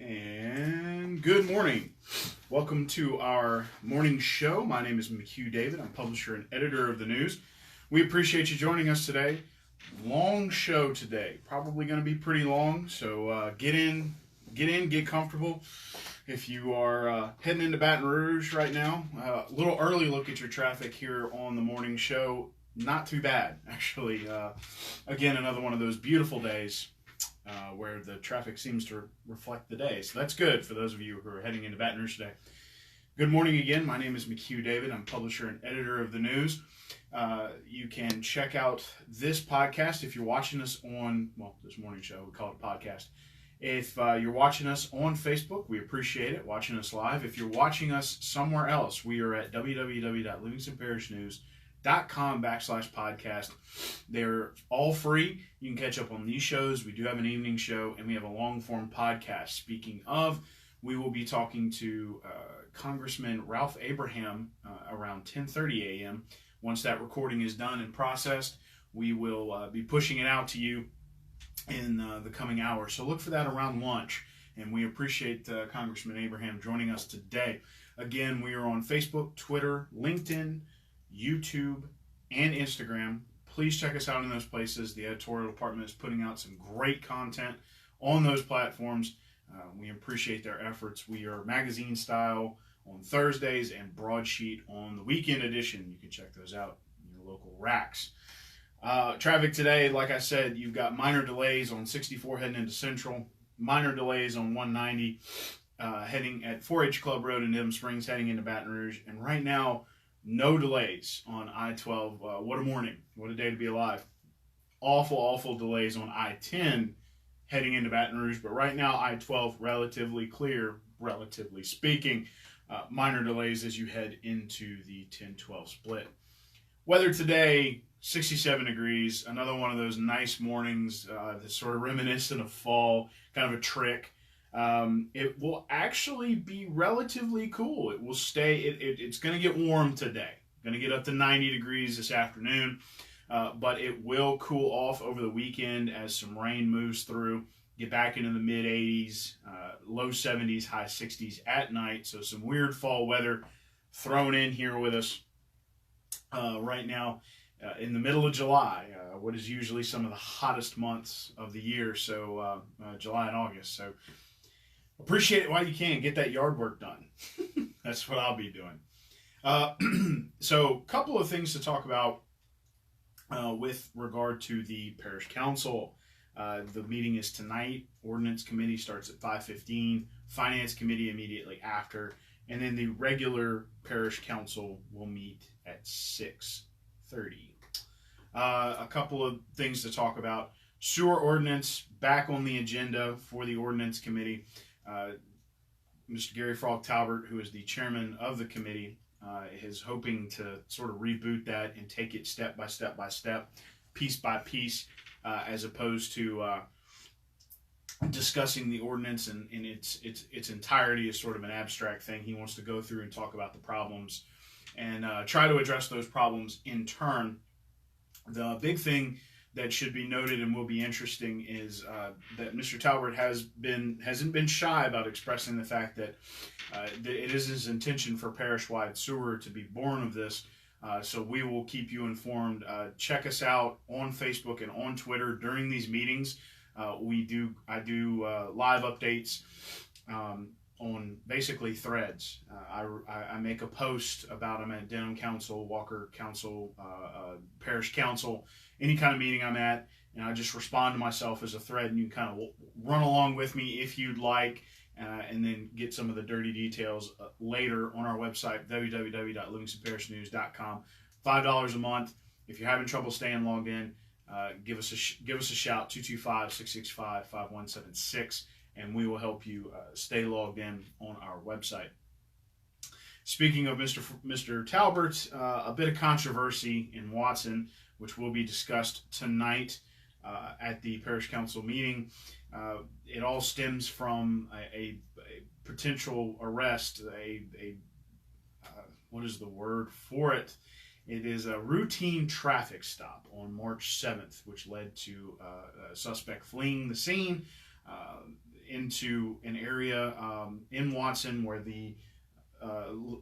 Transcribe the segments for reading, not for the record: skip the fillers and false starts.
And good morning. Welcome to our morning show. My name is McHugh David. I'm publisher and editor of the news. We appreciate you joining us today. Long show today. Probably going to be pretty long, so get in, get comfortable. If you are heading into Baton Rouge right now, a little early look at your traffic here on the morning show. Not too bad, actually. Again, another one of those beautiful days where the traffic seems to reflect the day. So that's good for those of you who are heading into Baton Rouge today. Good morning again. My name is McHugh David. I'm publisher and editor of the news. You can check out this podcast if you're watching us on, this morning show, we call it a podcast. If you're watching us on Facebook, we appreciate it, watching us live. If you're watching us somewhere else, we are at www.livingstonparishnews.com/podcast. They're all free. You can catch up on these shows. We do have an evening show, and we have a long-form podcast. Speaking of, we will be talking to Congressman Ralph Abraham around 10:30 a.m. Once that recording is done and processed, we will be pushing it out to you in the coming hours. So look for that around lunch. And we appreciate Congressman Abraham joining us today. Again, we are on Facebook, Twitter, LinkedIn, YouTube, and Instagram. Please check us out in those places. The editorial department is putting out some great content on those platforms. We appreciate their efforts. We are magazine style on Thursdays and broadsheet on the weekend edition. You can check those out in your local racks. Traffic today, like I said, you've got minor delays on 64 heading into Central, minor delays on 190 heading at 4-H Club Road in Denham Springs heading into Baton Rouge, and right now, no delays on I-12. What a morning. What a day to be alive. Awful delays on I-10 heading into Baton Rouge, but right now I-12 relatively clear, relatively speaking. Minor delays as you head into the 10-12 split. Weather today, 67 degrees, another one of those nice mornings that's sort of reminiscent of fall, kind of a trick. It will actually be relatively cool. It will stay, it's going to get warm today. Going to get up to 90 degrees this afternoon, but it will cool off over the weekend as some rain moves through. Get back into the mid 80s, low 70s, high 60s at night. So some weird fall weather thrown in here with us right now in the middle of July, what is usually some of the hottest months of the year. So July and August. So appreciate it while you can. Get that yard work done. That's what I'll be doing. So a couple of things to talk about with regard to the Parish Council. The meeting is tonight. Ordinance Committee starts at 5:15. Finance Committee immediately after. And then the regular Parish Council will meet at 6:30. A couple of things to talk about. Sewer ordinance back on the agenda for the Ordinance Committee. Mr. Gary Frog Talbert, who is the chairman of the committee, is hoping to sort of reboot that and take it step by step, piece by piece, as opposed to discussing the ordinance in its entirety as sort of an abstract thing. He wants to go through and talk about the problems and try to address those problems in turn. The big thing that should be noted and will be interesting is that Mr. Talbert hasn't been shy about expressing the fact that it is his intention for parish-wide sewer to be born of this. So we will keep you informed. Check us out on Facebook and on Twitter during these meetings. I do live updates on basically threads. I make a post about them at Denham Council, Walker Council, Parish Council, any kind of meeting I'm at, and I just respond to myself as a thread, and you can kind of run along with me if you'd like, and then get some of the dirty details later on our website, www.livingstonparishnews.com. $5 a month. If you're having trouble staying logged in, give us a shout, 225-665-5176, and we will help you stay logged in on our website. Speaking of Mr. Talbert, a bit of controversy in Watson, which will be discussed tonight at the Parish Council meeting. It all stems from a potential arrest, what is the word for it? It is a routine traffic stop on March 7th, which led to a suspect fleeing the scene. In into an area in Watson where the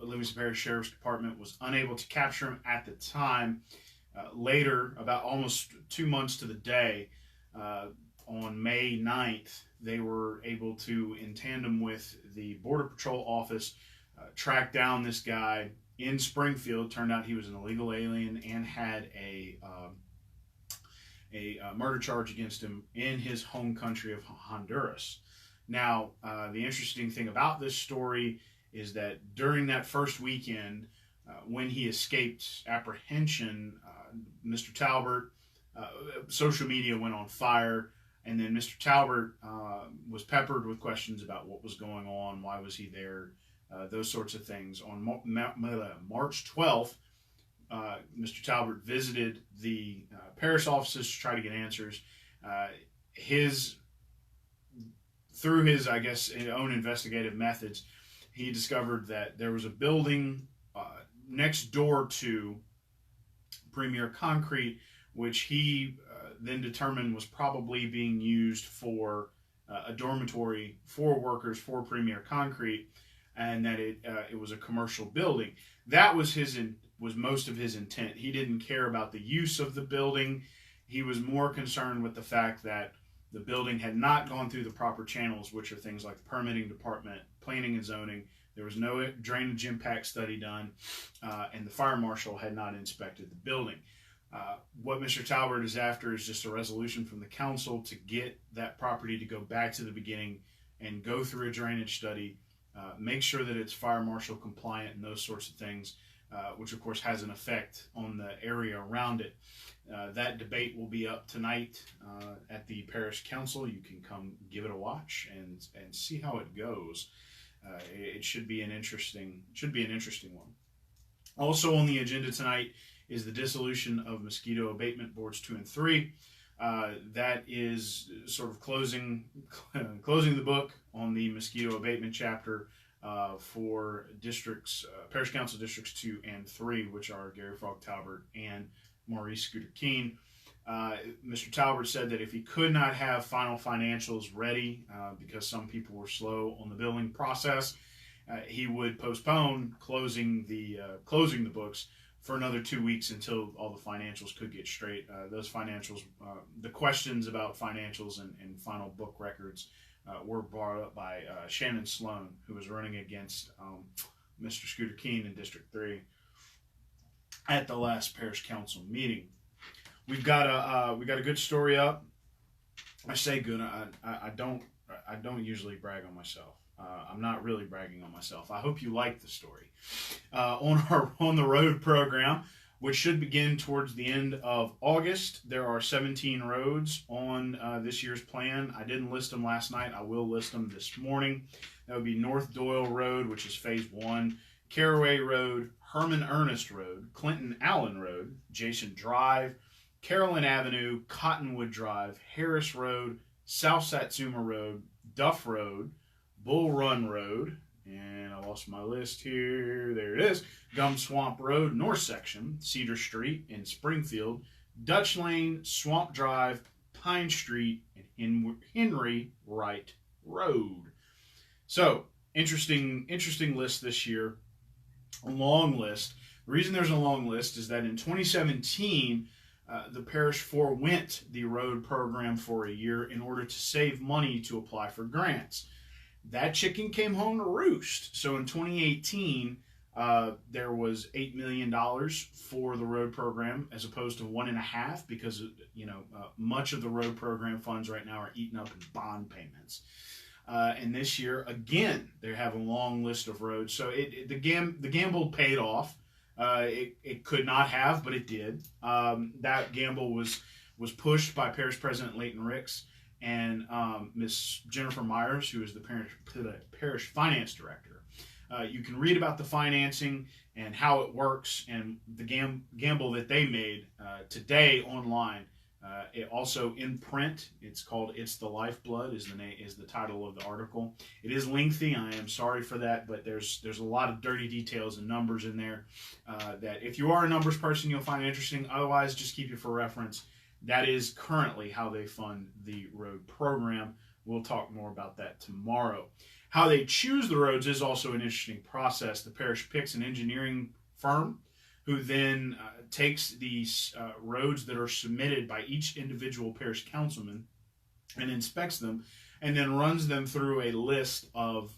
Livingston Parish Sheriff's Department was unable to capture him at the time. Later, about almost 2 months to the day, on May 9th, they were able to, in tandem with the Border Patrol office, track down this guy in Springfield. Turned out he was an illegal alien and had a murder charge against him in his home country of Honduras. Now, the interesting thing about this story is that during that first weekend, when he escaped apprehension, Mr. Talbert, social media went on fire, and then Mr. Talbert was peppered with questions about what was going on, why was he there, those sorts of things. On March 12th, Mr. Talbert visited the parish offices to try to get answers. Through his, I guess, own investigative methods, he discovered that there was a building next door to Premier Concrete, which he then determined was probably being used for a dormitory for workers for Premier Concrete, and that it was a commercial building. That was was most of his intent. He didn't care about the use of the building. He was more concerned with the fact that the building had not gone through the proper channels, which are things like the permitting department, planning and zoning. There was no drainage impact study done, and the fire marshal had not inspected the building. What Mr. Talbert is after is just a resolution from the council to get that property to go back to the beginning and go through a drainage study, make sure that it's fire marshal compliant and those sorts of things, which of course has an effect on the area around it. That debate will be up tonight at the Parish Council. You can come give it a watch and see how it goes. It should be an interesting one. Also on the agenda tonight is the dissolution of mosquito abatement boards 2 and 3. That is sort of closing the book on the mosquito abatement chapter for districts, Parish Council districts 2 and 3, which are Gary Fogg Talbert and Maurice Scooter Keene. Mr. Talbert said that if he could not have final financials ready because some people were slow on the billing process, he would postpone closing the books for another 2 weeks until all the financials could get straight. Those financials, the questions about financials and final book records were brought up by Shannon Sloan, who was running against Mr. Scooter Keene in District 3 at the last Parish Council meeting. We've got a good story up. I say good. I don't usually brag on myself. I'm not really bragging on myself. I hope you like the story. On our On the Road program, which should begin towards the end of August, there are 17 roads on this year's plan. I didn't list them last night. I will list them this morning. That would be North Doyle Road, which is Phase 1, Caraway Road, Herman Ernest Road, Clinton Allen Road, Jason Drive, Carolyn Avenue, Cottonwood Drive, Harris Road, South Satsuma Road, Duff Road, Bull Run Road, and I lost my list here. There it is. Gum Swamp Road, North Section, Cedar Street in Springfield, Dutch Lane, Swamp Drive, Pine Street, and Henry Wright Road. So, interesting list this year. A long list. The reason there's a long list is that in 2017, the parish forewent the road program for a year in order to save money to apply for grants. That chicken came home to roost. So in 2018, there was $8 million for the road program as opposed to $1.5 million because much of the road program funds right now are eaten up in bond payments. And this year, again, they have a long list of roads. So the gamble paid off. It could not have, but it did. That gamble was pushed by Parish President Leighton Ricks and Miss Jennifer Myers, who is the parish finance director. You can read about the financing and how it works and the gamble that they made today online. It also in print. It's called "It's the Lifeblood" is the title of the article. It is lengthy. I am sorry for that, but there's a lot of dirty details and numbers in there that if you are a numbers person, you'll find interesting. Otherwise, just keep it for reference. That is currently how they fund the road program We'll talk more about that tomorrow. How they choose the roads is also an interesting process. The parish picks an engineering firm who then takes these roads that are submitted by each individual parish councilman and inspects them, and then runs them through a list of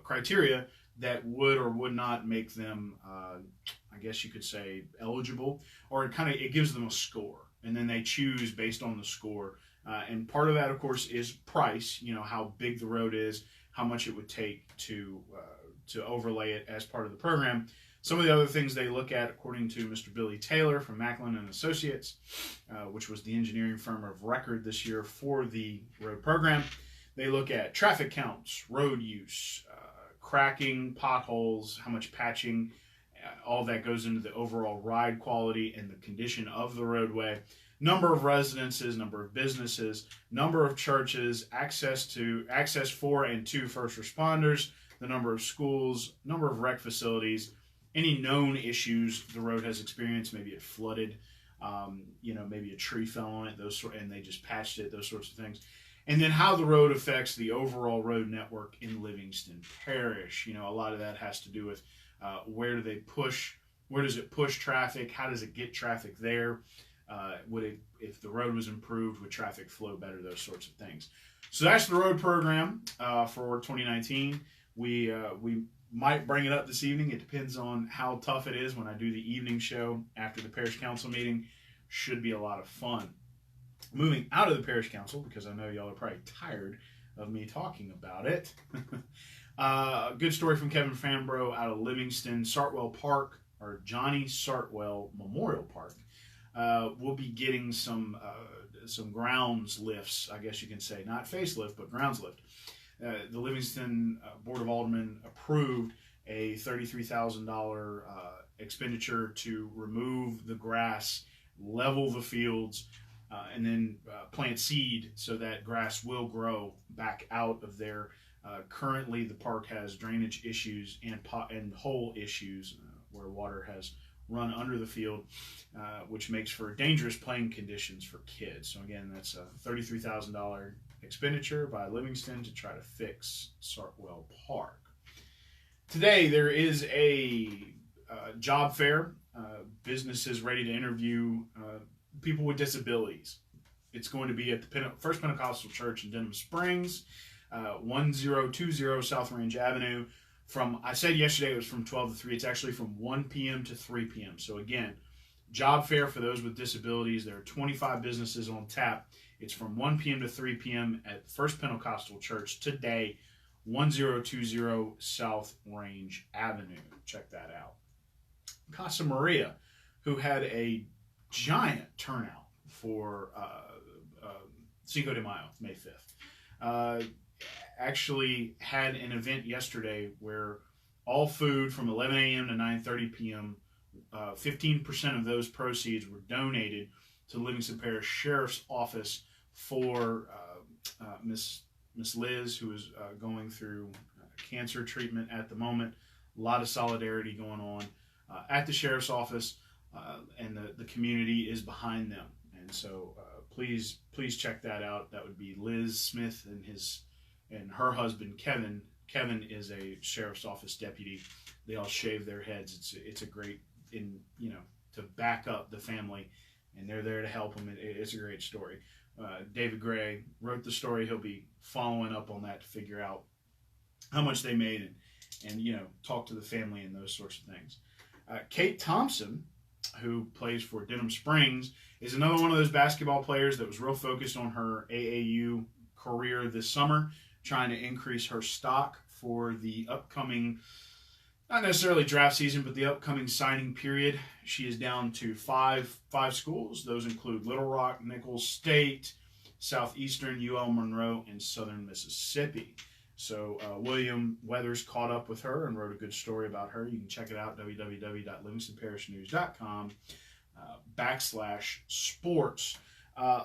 criteria that would or would not make them, I guess you could say, eligible, or it gives them a score, and then they choose based on the score. And part of that, of course, is price. How big the road is, how much it would take to overlay it as part of the program. Some of the other things they look at, according to Mr. Billy Taylor from Macklin and Associates, which was the engineering firm of record this year for the road program, they look at traffic counts, road use, cracking, potholes, how much patching, all that goes into the overall ride quality and the condition of the roadway, number of residences, number of businesses, number of churches, access for and to first responders, the number of schools, number of rec facilities, any known issues the road has experienced. Maybe it flooded, maybe a tree fell on it, and they just patched it, those sorts of things. And then how the road affects the overall road network in Livingston Parish. A lot of that has to do with where does it push traffic? How does it get traffic there? If the road was improved, would traffic flow better? Those sorts of things. So that's the road program for 2019. We might bring it up this evening. It depends on how tough it is when I do the evening show after the parish council meeting. Should be a lot of fun. Moving out of the parish council, because I know y'all are probably tired of me talking about it. A good story from Kevin Fambro out of Livingston. Sartwell Park, or Johnny Sartwell Memorial Park, we'll be getting some grounds lifts, I guess you can say. Not facelift, but grounds lift. The Livingston Board of Aldermen approved a $33,000 expenditure to remove the grass, level the fields, and then plant seed so that grass will grow back out of there. Currently, the park has drainage issues and hole issues where water has run under the field, which makes for dangerous playing conditions for kids. So again, that's a $33,000 expenditure by Livingston to try to fix Sartwell Park. Today there is a job fair. Businesses ready to interview people with disabilities. It's going to be at the First Pentecostal Church in Denham Springs, 1020 South Range Avenue. I said yesterday it was from 12 to 3. It's actually from 1 p.m. to 3 p.m. So again, job fair for those with disabilities. There are 25 businesses on tap. It's from 1 p.m. to 3 p.m. at First Pentecostal Church today, 1020 South Range Avenue. Check that out. Casa Maria, who had a giant turnout for Cinco de Mayo, May 5th. Actually had an event yesterday where all food from 11 a.m. to 9:30 p.m., 15% of those proceeds were donated to Livingston Parish Sheriff's Office for Miss Liz, who is going through cancer treatment at the moment. A lot of solidarity going on at the Sheriff's Office, and the community is behind them. And so please check that out. That would be Liz Smith and her husband Kevin. Kevin is a Sheriff's Office deputy. They all shave their heads. It's a great to back up the family, and they're there to help them. It's a great story. David Gray wrote the story. He'll be following up on that to figure out how much they made and talk to the family and those sorts of things. Kate Thompson, who plays for Denham Springs, is another one of those basketball players that was real focused on her AAU career this summer, trying to increase her stock for the upcoming, not necessarily draft season, but the upcoming signing period. She is down to five schools. Those include Little Rock, Nichols State, Southeastern, UL Monroe, and Southern Mississippi. So William Weathers caught up with her and wrote a good story about her. You can check it out, www.livingstonparishnews.com/sports.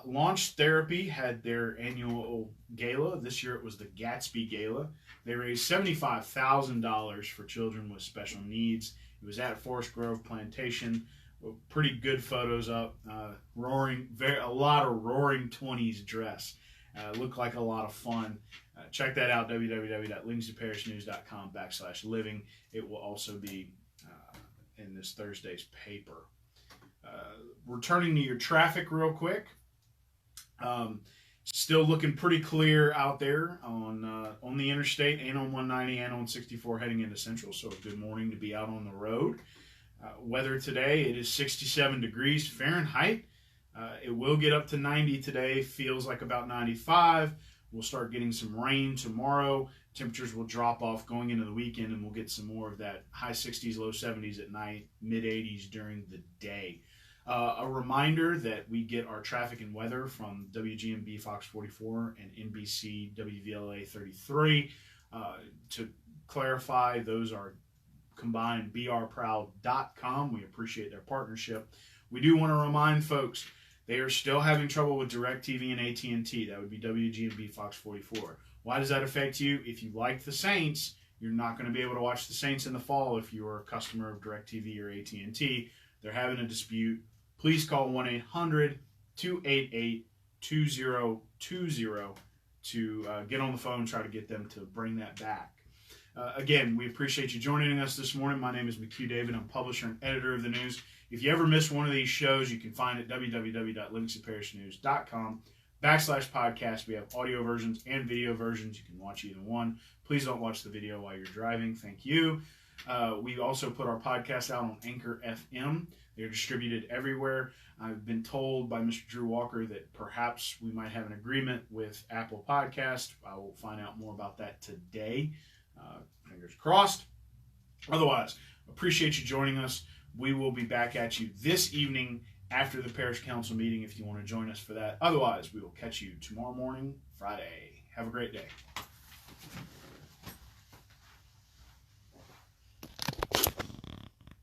Launch Therapy had their annual gala. This year it was the Gatsby Gala. They raised $75,000 for children with special needs. It was at Forest Grove Plantation. Pretty good photos up. A lot of roaring 20s dress Looked like a lot of fun. Check that out, www.livingstonparishnews.com/living. It will also be in this Thursday's paper. Returning to your traffic real quick. Still looking pretty clear out there on the interstate and on 190 and on 64 heading into Central. So a good morning to be out on the road. Weather today, it is 67 degrees Fahrenheit. It will get up to 90 today. Feels like about 95. We'll start getting some rain tomorrow. Temperatures will drop off going into the weekend, and we'll get some more of that high 60s, low 70s at night, mid 80s during the day. A reminder that we get our traffic and weather from WGMB Fox 44 and NBC WVLA 33. To clarify, those are combined brproud.com. We appreciate their partnership. We do want to remind folks, they are still having trouble with DirecTV and AT&T. That would be WGMB Fox 44. Why does that affect you? If you like the Saints, you're not going to be able to watch the Saints in the fall if you're a customer of DirecTV or AT&T. They're having a dispute. Please call 1-800-288-2020 to get on the phone and try to get them to bring that back. Again, we appreciate you joining us this morning. My name is McHugh David. I'm publisher and editor of the news. If you ever miss one of these shows, you can find it at www.livingstonparishnews.com/podcast. We have audio versions and video versions. You can watch either one. Please don't watch the video while you're driving. Thank you. We also put our podcast out on Anchor FM. They're distributed everywhere. I've been told by Mr. Drew Walker that perhaps we might have an agreement with Apple Podcast. I will find out more about that today. Fingers crossed. Otherwise, appreciate you joining us. We will be back at you this evening after the Parish Council meeting if you want to join us for that. Otherwise, we will catch you tomorrow morning, Friday. Have a great day.